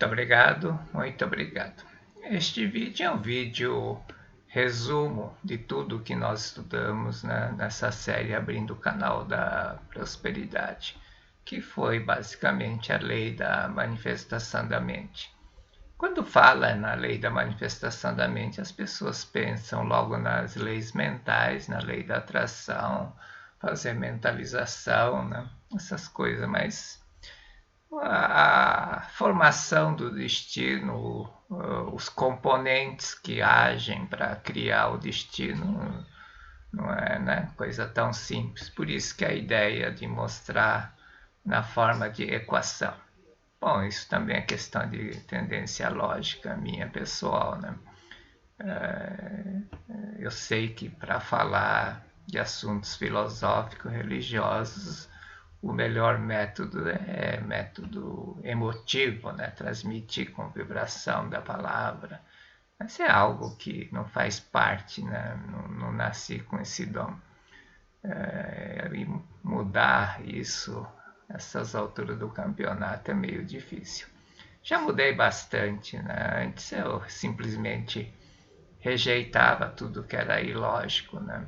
Muito obrigado, muito obrigado. Este vídeo é um vídeo resumo de tudo que nós estudamos, né, nessa série Abrindo o Canal da Prosperidade, que foi basicamente a lei da manifestação da mente. Quando fala na lei da manifestação da mente, as pessoas pensam logo nas leis mentais, na lei da atração, fazer mentalização, né, essas coisas, mas a formação do destino, os componentes que agem para criar o destino, não é, né, coisa tão simples. Por isso que a ideia de mostrar na forma de equação. Bom, isso também é questão de tendência lógica minha pessoal, né? Eu sei que para falar de assuntos filosóficos, religiosos, o melhor método é método emotivo, né? Transmitir com vibração da palavra. Mas é algo que não faz parte, né? Não nasci com esse dom. E mudar isso, essas alturas do campeonato, é meio difícil. Já mudei bastante, né? Antes eu simplesmente rejeitava tudo que era ilógico, né?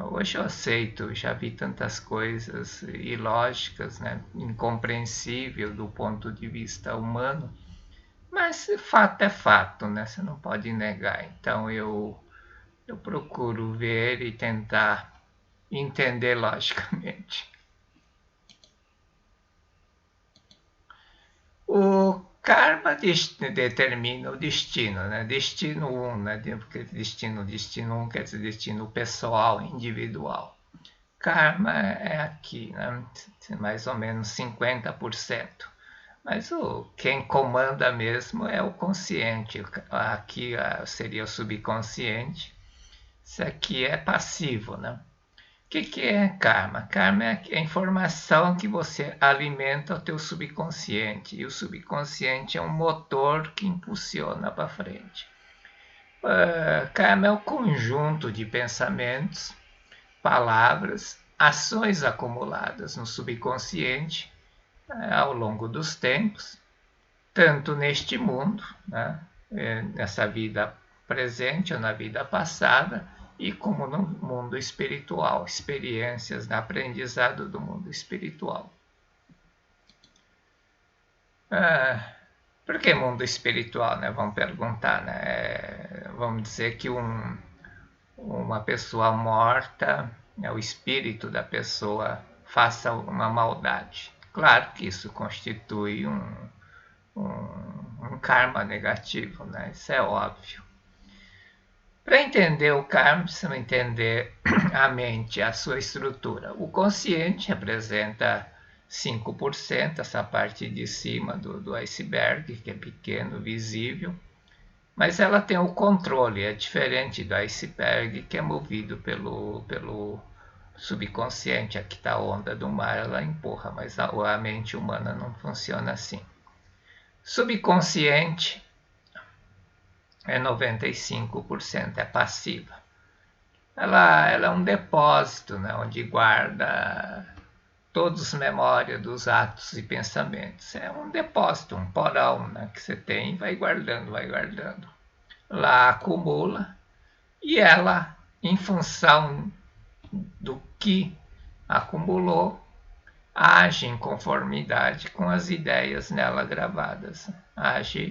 Hoje eu aceito, já vi tantas coisas ilógicas, né? Incompreensível do ponto de vista humano, mas fato é fato, né? Você não pode negar. Então eu procuro ver e tentar entender logicamente. O karma determina o destino, né? Destino 1, né? Porque destino 1 quer dizer destino pessoal, individual. Karma é aqui, né? Mais ou menos 50%. Mas quem comanda mesmo é o consciente. Aqui seria o subconsciente. Isso aqui é passivo, né? O que é karma? Karma é a informação que você alimenta o teu subconsciente. E o subconsciente é um motor que impulsiona para frente. Karma é o conjunto de pensamentos, palavras, ações acumuladas no subconsciente ao longo dos tempos, tanto neste mundo, né, nessa vida presente ou na vida passada, e como no mundo espiritual, experiências de aprendizado do mundo espiritual. Por que mundo espiritual, né? Vamos perguntar, né? Vamos dizer que uma pessoa morta, né, o espírito da pessoa faça uma maldade. Claro que isso constitui um karma negativo, né? Isso é óbvio. Para entender o karma, precisa entender a mente, a sua estrutura. O consciente representa 5%, essa parte de cima do iceberg, que é pequeno, visível, mas ela tem o controle, é diferente do iceberg, que é movido pelo subconsciente. Aqui está a onda do mar, ela empurra, mas a mente humana não funciona assim. Subconsciente é 95%, é passiva. Ela é um depósito, né, onde guarda todas as memórias dos atos e pensamentos. É um depósito, um porão, né, que você tem e vai guardando, vai guardando. Lá acumula e ela, em função do que acumulou, age em conformidade com as ideias nela gravadas.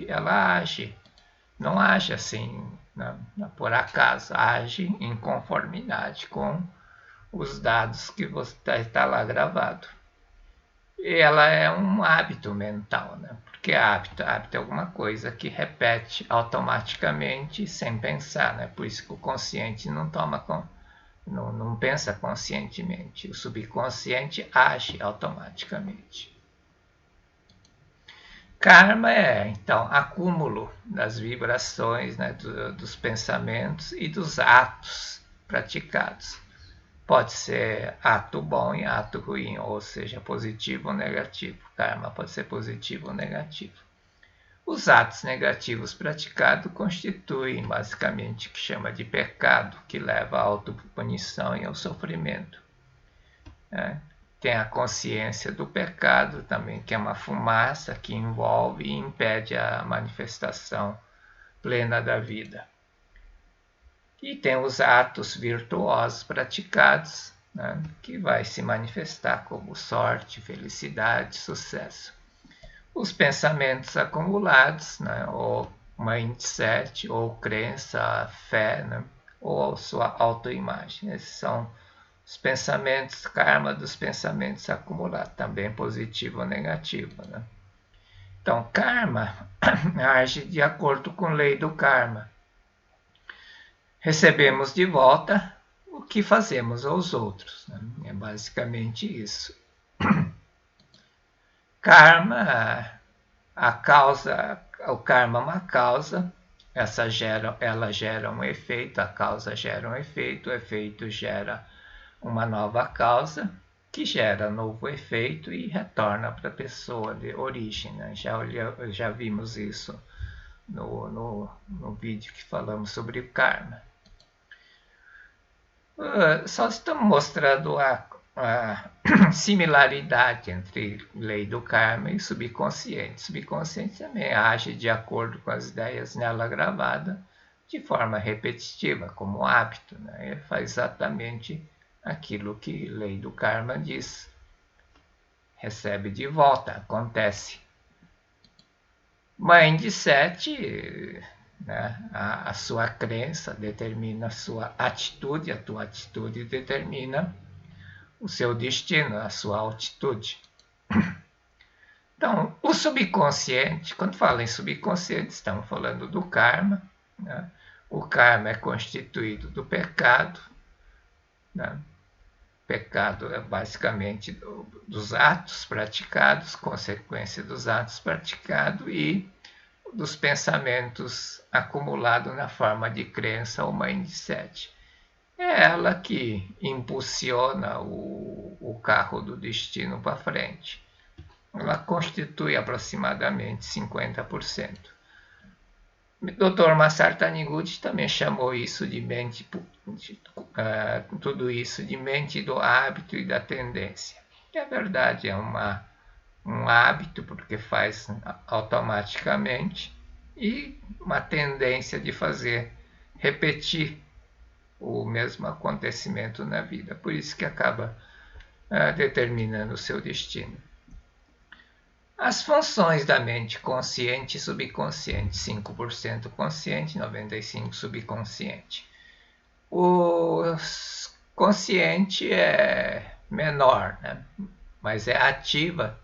Ela age. Não age assim, por acaso, age em conformidade com os dados que está lá gravado. E ela é um hábito mental, né? Porque hábito é alguma coisa que repete automaticamente sem pensar, né? Por isso que o consciente não pensa conscientemente, o subconsciente age automaticamente. Karma é, então, acúmulo das vibrações, né, dos pensamentos e dos atos praticados. Pode ser ato bom e ato ruim, ou seja, positivo ou negativo. Karma pode ser positivo ou negativo. Os atos negativos praticados constituem basicamente o que chama de pecado, que leva à autopunição e ao sofrimento. tem a consciência do pecado também, que é uma fumaça que envolve e impede a manifestação plena da vida. E tem os atos virtuosos praticados, né, que vai se manifestar como sorte, felicidade, sucesso. Os pensamentos acumulados, né, ou mindset, ou crença, fé, né, ou sua autoimagem. Esses são os pensamentos, karma dos pensamentos acumulados, também positivo ou negativo. Né? Então, karma age de acordo com a lei do karma. Recebemos de volta o que fazemos aos outros. Né? É basicamente isso. Karma, a causa, o karma é uma causa, ela gera um efeito, a causa gera um efeito, o efeito gera uma nova causa, que gera novo efeito e retorna para a pessoa de origem. Né? Já vimos isso no vídeo que falamos sobre o karma. Só estamos mostrando a similaridade entre lei do karma e subconsciente. Subconsciente também age de acordo com as ideias nela gravadas, de forma repetitiva, como hábito. Né? Ele faz exatamente aquilo que a lei do karma diz. Recebe de volta, acontece. Mindset, né? A sua crença determina a sua atitude, a tua atitude determina o seu destino, a sua altitude. Então, o subconsciente, quando fala em subconsciente, estamos falando do karma. Né? O karma é constituído do pecado. Né? Pecado é basicamente dos atos praticados, consequência dos atos praticados e dos pensamentos acumulados na forma de crença ou mindset. É ela que impulsiona o carro do destino para frente. Ela constitui aproximadamente 50%. O Dr. Masaru Taniguchi também chamou isso de mente, tudo isso de mente do hábito e da tendência. E a verdade é um hábito, porque faz automaticamente, e uma tendência de repetir o mesmo acontecimento na vida. Por isso que acaba determinando o seu destino. As funções da mente consciente e subconsciente, 5% consciente, 95% subconsciente. O consciente é menor, né? Mas é ativa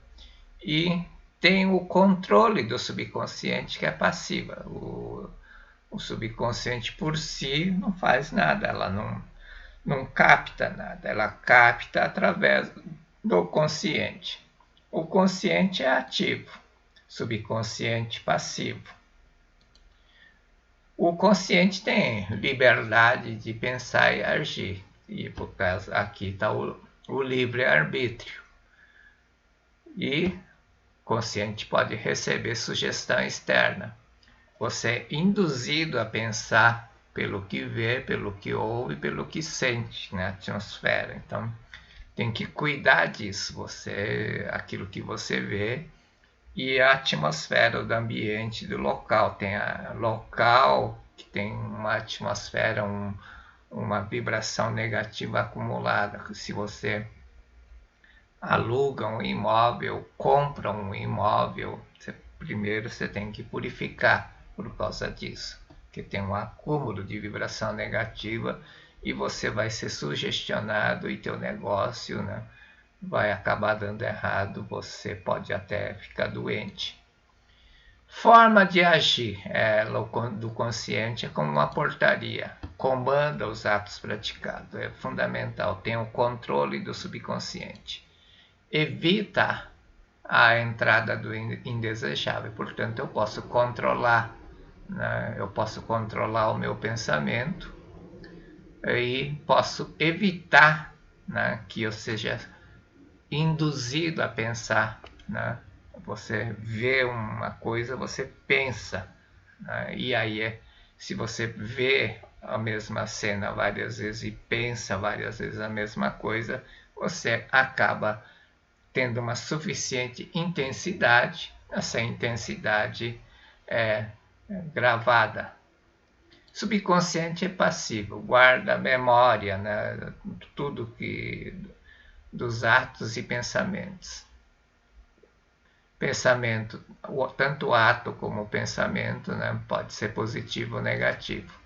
e tem o controle do subconsciente, que é passiva. O subconsciente por si não faz nada, ela não capta nada, ela capta através do consciente. O consciente é ativo, subconsciente passivo. O consciente tem liberdade de pensar e agir, e por causa aqui está o livre-arbítrio. E o consciente pode receber sugestão externa. Você é induzido a pensar pelo que vê, pelo que ouve, pelo que sente na atmosfera. Então, tem que cuidar disso, aquilo que você vê e a atmosfera do ambiente, do local. Tem local que tem uma atmosfera, uma vibração negativa acumulada. Se você aluga um imóvel, compra um imóvel, primeiro você tem que purificar por causa disso, porque tem um acúmulo de vibração negativa e você vai ser sugestionado e teu negócio, né, vai acabar dando errado, você pode até ficar doente. Forma de agir do consciente é como uma portaria, comanda os atos praticados, é fundamental, tem o controle do subconsciente. Evita a entrada do indesejável, portanto eu posso controlar, né, eu posso controlar o meu pensamento e posso evitar, né, que eu seja induzido a pensar, né? Você vê uma coisa, você pensa, né? E aí se você vê a mesma cena várias vezes e pensa várias vezes a mesma coisa, você acaba tendo uma suficiente intensidade, essa intensidade é gravada. Subconsciente é passivo, guarda a memória, né, tudo que dos atos e pensamentos. Pensamento, tanto ato como pensamento, né, pode ser positivo ou negativo.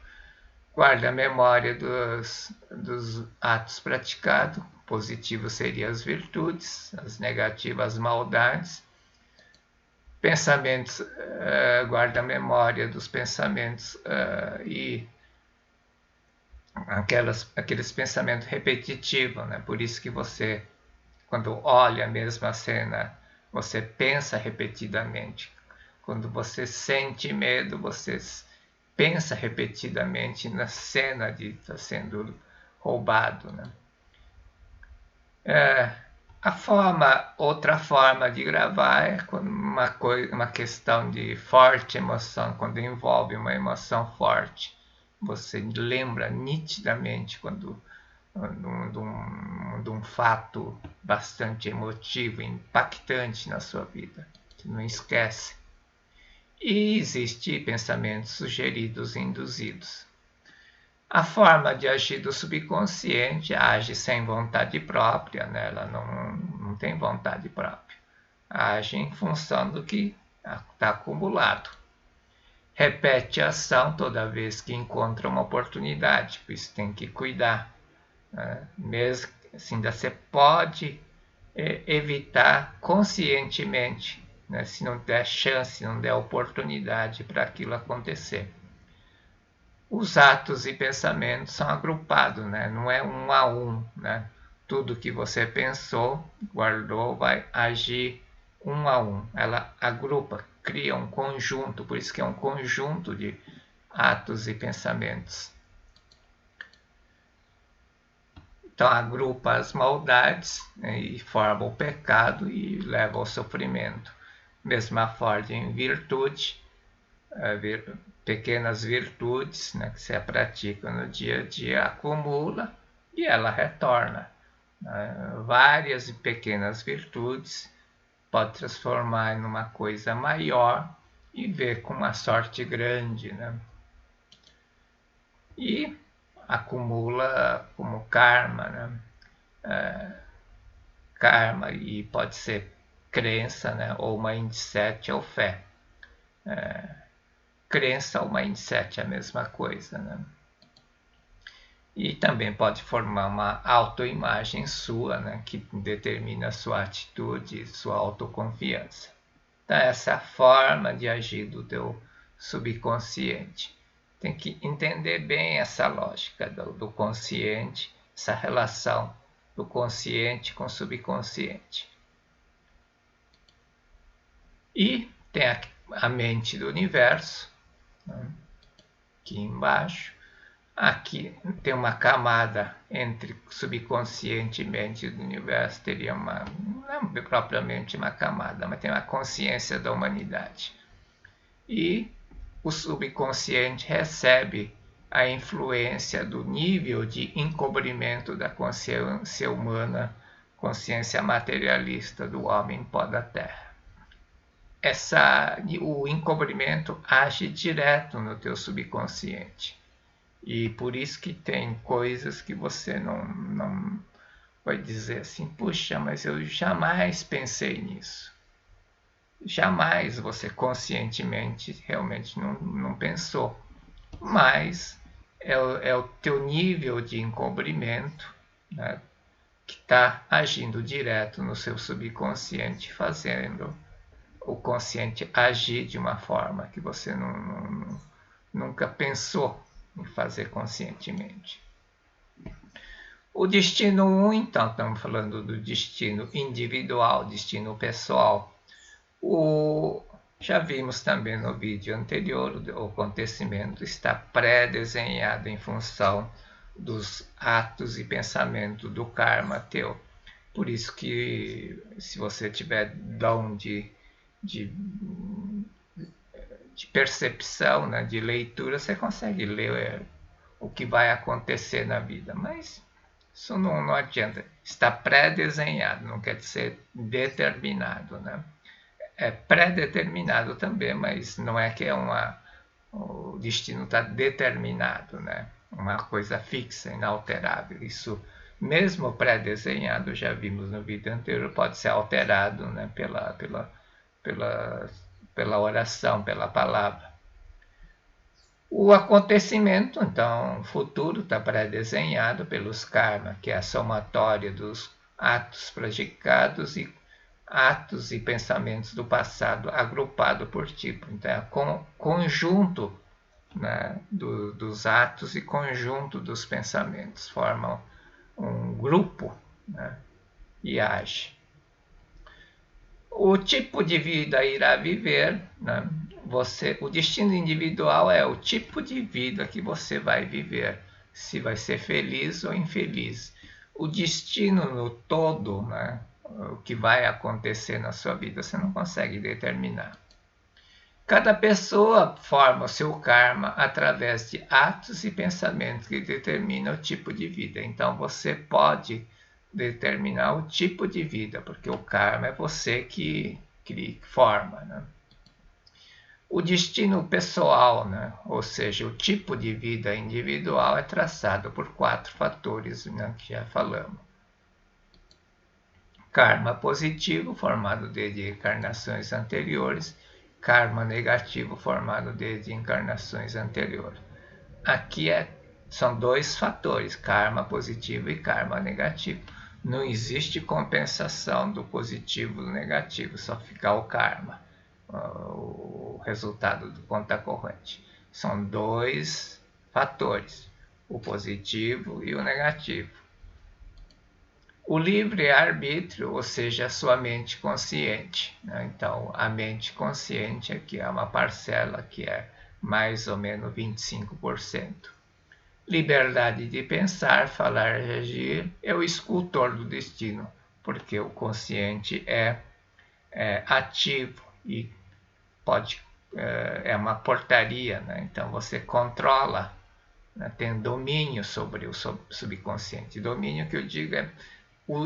Guarda a memória dos atos praticados. Positivo seriam as virtudes, as negativas as maldades. Pensamentos, guarda a memória dos pensamentos e aqueles pensamentos repetitivos, né? Por isso que você, quando olha a mesma cena, você pensa repetidamente. Quando você sente medo, você pensa repetidamente na cena de estar sendo roubado, né? Outra forma de gravar é uma questão de forte emoção, quando envolve uma emoção forte. Você lembra nitidamente quando de um fato bastante emotivo, impactante na sua vida. Você não esquece. E existem pensamentos sugeridos e induzidos. A forma de agir do subconsciente age sem vontade própria, né? Ela não tem vontade própria. Age em função do que está acumulado. Repete a ação toda vez que encontra uma oportunidade, por isso tem que cuidar. Né? Mesmo assim, você pode evitar conscientemente, né? Se não der chance, não der oportunidade para aquilo acontecer. Os atos e pensamentos são agrupados, né? Não é um a um, né? Tudo que você pensou, guardou, vai agir um a um. Ela agrupa, cria um conjunto, por isso que é um conjunto de atos e pensamentos. Então agrupa as maldades, né, e forma o pecado e leva ao sofrimento. Mesma forma em virtude, pequenas virtudes, né, que você pratica no dia a dia, acumula e ela retorna. Várias pequenas virtudes pode transformar em uma coisa maior e ver com uma sorte grande, né? E acumula como karma, né? Karma, e pode ser crença, né? Ou mindset ou fé. Crença ou mindset é a mesma coisa, né? E também pode formar uma autoimagem sua, né? Que determina a sua atitude, sua autoconfiança. Então, essa é a forma de agir do teu subconsciente. Tem que entender bem essa lógica do consciente, essa relação do consciente com o subconsciente. E tem a mente do universo, né, aqui embaixo. Aqui tem uma camada entre subconsciente e mente do universo, teria não é propriamente uma camada, mas tem uma consciência da humanidade. E o subconsciente recebe a influência do nível de encobrimento da consciência humana, consciência materialista do homem pó da terra. O encobrimento age direto no teu subconsciente. E por isso que tem coisas que você não vai dizer assim, puxa, mas eu jamais pensei nisso. Jamais você conscientemente realmente não pensou. Mas é o teu nível de encobrimento, né, que está agindo direto no seu subconsciente, fazendo o consciente agir de uma forma que você nunca pensou em fazer conscientemente. O destino 1, então, estamos falando do destino individual, destino pessoal. Já vimos também no vídeo anterior, o acontecimento está pré-desenhado em função dos atos e pensamentos do karma teu. Por isso que, se você tiver dom de percepção, né, de leitura, você consegue ler o que vai acontecer na vida. Mas Isso não adianta. Está pré-desenhado, não quer dizer determinado, né? É pré-determinado também, mas não é que o destino está determinado, né? Uma coisa fixa, inalterável. Isso, mesmo pré-desenhado, já vimos no vídeo anterior, pode ser alterado, né? Pela, pela oração, pela palavra. O acontecimento, então, futuro está pré-desenhado pelos karma, que é a somatória dos atos praticados e atos e pensamentos do passado agrupado por tipo. Então, é conjunto, né, dos atos e conjunto dos pensamentos formam um grupo, né, e age. O tipo de vida irá viver, né? O destino individual é o tipo de vida que você vai viver, se vai ser feliz ou infeliz. O destino no todo, né? O que vai acontecer na sua vida, você não consegue determinar. Cada pessoa forma o seu karma através de atos e pensamentos que determinam o tipo de vida. Então você pode determinar o tipo de vida, porque o karma é você que forma, né? O destino pessoal, né? Ou seja, o tipo de vida individual é traçado por 4 fatores, né, que já falamos. Karma positivo, formado desde encarnações anteriores, karma negativo, formado desde encarnações anteriores. Aqui são 2 fatores, karma positivo e karma negativo. Não existe compensação do positivo e do negativo, só fica o karma, o resultado do conta corrente. São 2 fatores, o positivo e o negativo. O livre-arbítrio, ou seja, a sua mente consciente, né? Então, a mente consciente aqui é uma parcela que é mais ou menos 25%. Liberdade de pensar, falar e agir é o escultor do destino, porque o consciente é ativo e é uma portaria, né? Então você controla, né? Tem domínio sobre o subconsciente. Domínio que eu digo é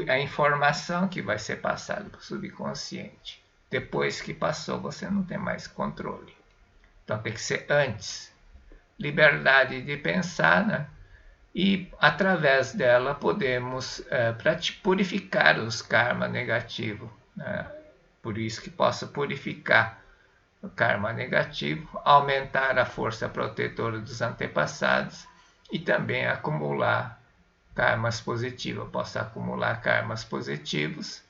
a informação que vai ser passada para o subconsciente. Depois que passou, você não tem mais controle. Então tem que ser antes. Liberdade de pensar, né? E através dela podemos purificar os karma negativo, né? Por isso que possa purificar o karma negativo, aumentar a força protetora dos antepassados e também acumular karmas positivos. Eu posso acumular karmas positivos,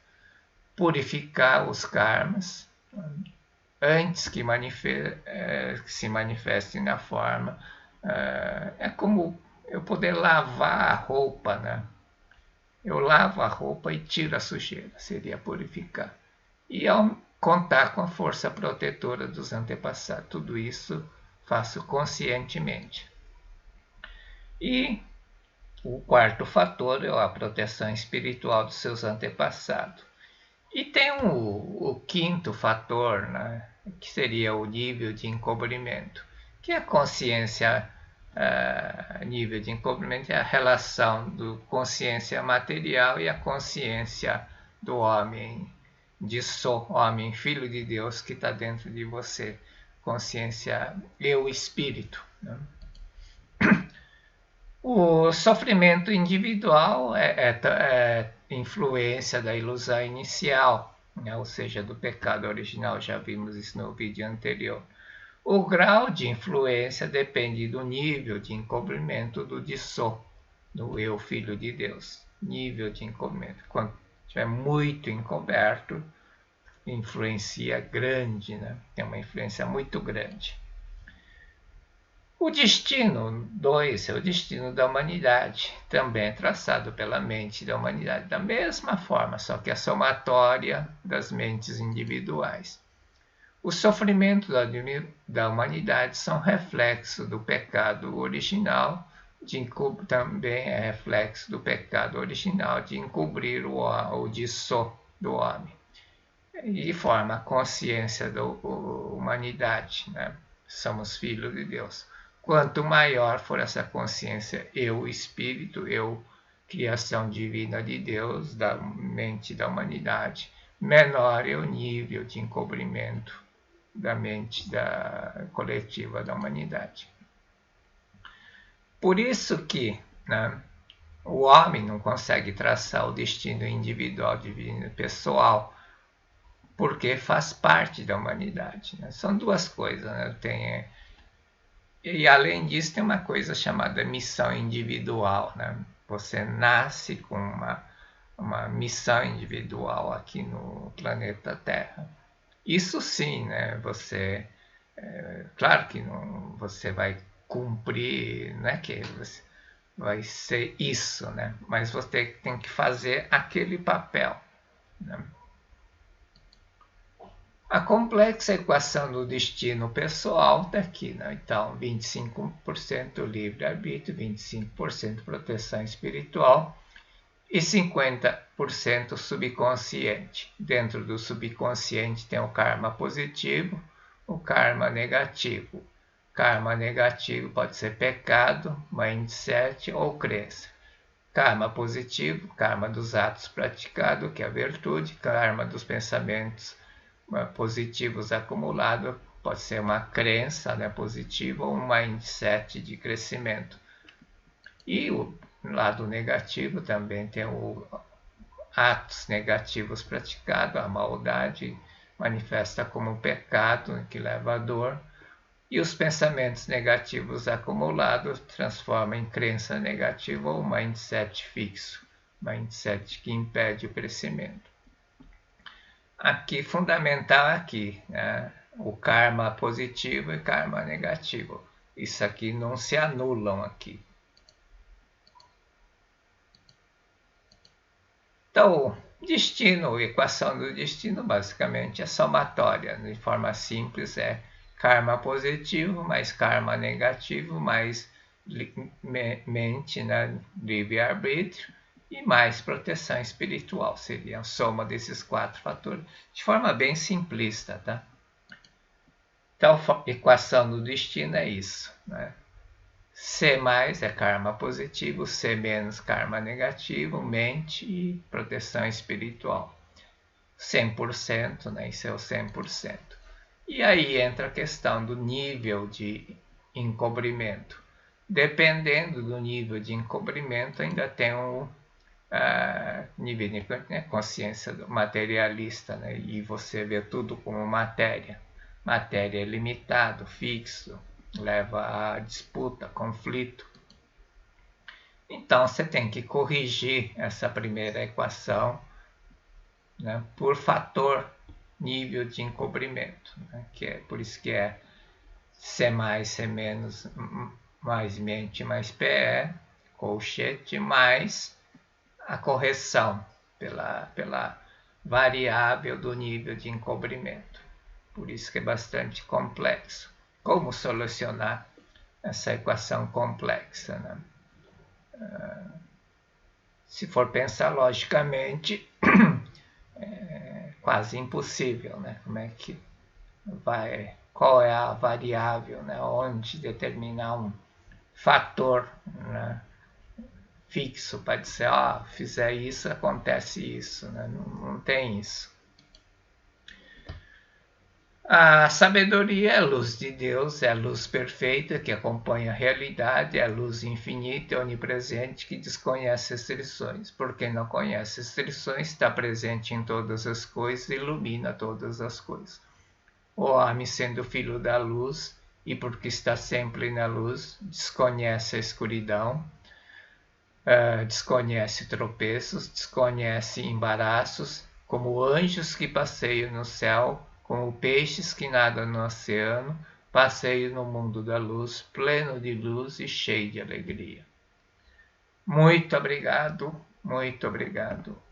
purificar os karmas antes que se manifestem na forma. É como eu poder lavar a roupa, né? Eu lavo a roupa e tiro a sujeira, seria purificar. E ao contar com a força protetora dos antepassados, tudo isso faço conscientemente. E o quarto fator é a proteção espiritual dos seus antepassados. E tem o quinto fator, né, que seria o nível de encobrimento, que é a consciência. Nível de encobrimento é a relação do consciência material e a consciência do homem de homem, filho de Deus, que está dentro de você. Consciência, eu, espírito, né? O sofrimento individual é influência da ilusão inicial, né? Ou seja, do pecado original. Já vimos isso no vídeo anterior. O grau de influência depende do nível de encobrimento do Dissô, do eu, filho de Deus. Nível de encobrimento. Quando estiver muito encoberto, influencia grande, né? Tem uma influência muito grande. O destino 2 é o destino da humanidade, também é traçado pela mente da humanidade, da mesma forma, só que a somatória das mentes individuais. O sofrimento da humanidade são reflexo do pecado original, também é reflexo do pecado original de encobrir o Dissô do homem. E forma a consciência da humanidade, né? Somos filhos de Deus. Quanto maior for essa consciência, eu, espírito, eu criação divina de Deus, da mente da humanidade, menor é o nível de encobrimento da mente coletiva da humanidade. Por isso que, né, o homem não consegue traçar o destino individual, divino e pessoal, porque faz parte da humanidade. Né? São duas coisas. Né? E além disso, tem uma coisa chamada missão individual. Né? Você nasce com uma missão individual aqui no planeta Terra. Isso sim, né? Claro que não, você vai cumprir, não é que você vai ser isso, né? Mas você tem que fazer aquele papel. Né? A complexa equação do destino pessoal está aqui, né? Então, 25% livre-arbítrio, 25% proteção espiritual e 50% subconsciente. Dentro do subconsciente tem o karma positivo, o karma negativo. Karma negativo pode ser pecado, mindset ou crença. Karma positivo, karma dos atos praticados, que é a virtude. Karma dos pensamentos positivos acumulados, pode ser uma crença, né, positiva ou um mindset de crescimento. E o lado negativo também tem os atos negativos praticados, a maldade manifesta como um pecado que leva à dor, e os pensamentos negativos acumulados transformam em crença negativa ou mindset fixo, mindset que impede o crescimento. Aqui, fundamental aqui, né? O karma positivo e karma negativo. Isso aqui não se anulam aqui. Então, destino, equação do destino, basicamente é somatória. De forma simples, é karma positivo mais karma negativo mais mente, né? Livre-arbítrio, e mais proteção espiritual. Seria a soma desses 4 fatores, de forma bem simplista, tá? Então, a equação do destino é isso, né? C mais é karma positivo, C menos karma negativo, mente e proteção espiritual. 100%, né? Isso é o 100%. E aí entra a questão do nível de encobrimento. Dependendo do nível de encobrimento, ainda tem um nível de consciência materialista, né? E você vê tudo como matéria. Matéria é limitado, fixo, leva a disputa, conflito. Então você tem que corrigir essa primeira equação, né, por fator nível de encobrimento, né, que é por isso que é C mais, C menos, mais mente, mais PE, colchete, mais a correção pela variável do nível de encobrimento. Por isso que é bastante complexo. Como solucionar essa equação complexa? Né? Se for pensar logicamente, é quase impossível. Né? Como é que vai? Qual é a variável? Né? Onde determinar um fator, né, fixo para dizer, fizer isso, acontece isso. Né? Não tem isso. A sabedoria é a luz de Deus, é a luz perfeita que acompanha a realidade, é a luz infinita e onipresente que desconhece restrições. Porque não conhece restrições, está presente em todas as coisas e ilumina todas as coisas. O homem, sendo filho da luz, e porque está sempre na luz, desconhece a escuridão, desconhece tropeços, desconhece embaraços, como anjos que passeiam no céu, como peixes que nadam no oceano, passeio no mundo da luz, pleno de luz e cheio de alegria. Muito obrigado, muito obrigado.